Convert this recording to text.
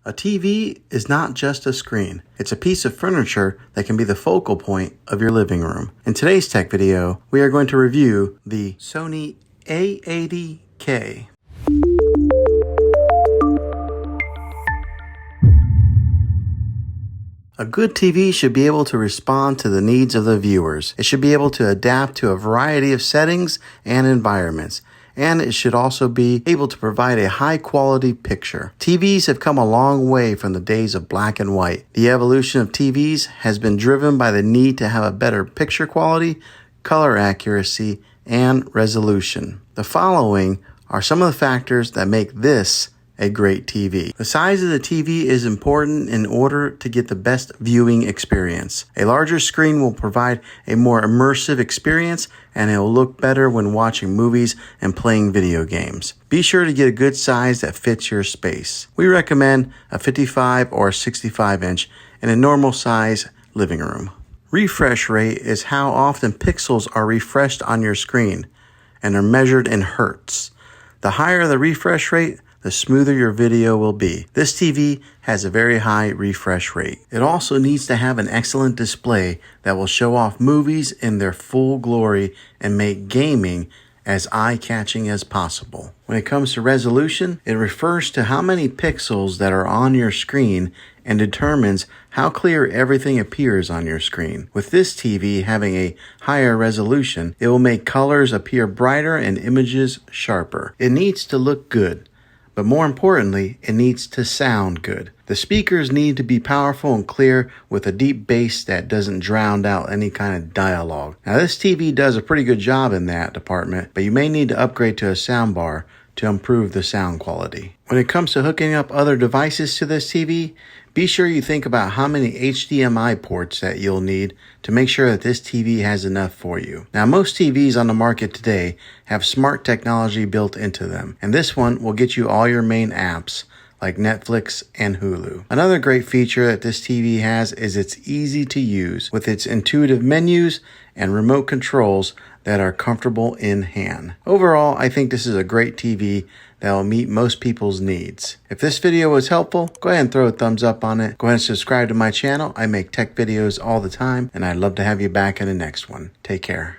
A TV is not just a screen. It's a piece of furniture that can be the focal point of your living room. In today's tech video, we are going to review the SONY A80K. A good TV should be able to respond to the needs of the viewers. It should be able to adapt to a variety of settings and environments. And it should also be able to provide a high-quality picture. TVs have come a long way from the days of black and white. The evolution of TVs has been driven by the need to have a better picture quality, color accuracy, and resolution. The following are some of the factors that make this a great TV. The size of the TV is important in order to get the best viewing experience. A larger screen will provide a more immersive experience, and it will look better when watching movies and playing video games. Be sure to get a good size that fits your space. We recommend a 55 or 65 inch in a normal size living room. Refresh rate is how often pixels are refreshed on your screen and are measured in hertz. The higher the refresh rate, the smoother your video will be. This TV has a very high refresh rate. It also needs to have an excellent display that will show off movies in their full glory and make gaming as eye-catching as possible. When it comes to resolution, it refers to how many pixels that are on your screen and determines how clear everything appears on your screen. With this TV having a higher resolution, it will make colors appear brighter and images sharper. It needs to look good. But more importantly, it needs to sound good. The speakers need to be powerful and clear with a deep bass that doesn't drown out any kind of dialogue. Now this TV does a pretty good job in that department, but you may need to upgrade to a soundbar to improve the sound quality. When it comes to hooking up other devices to this TV, be sure you think about how many HDMI ports that you'll need to make sure that this TV has enough for you. Now, most TVs on the market today have smart technology built into them, and this one will get you all your main apps like Netflix and Hulu. Another great feature that this TV has is it's easy to use with its intuitive menus and remote controls that are comfortable in hand. Overall, I think this is a great TV that will meet most people's needs. If this video was helpful, go ahead and throw a thumbs up on it. Go ahead and subscribe to my channel. I make tech videos all the time, and I'd love to have you back in the next one. Take care.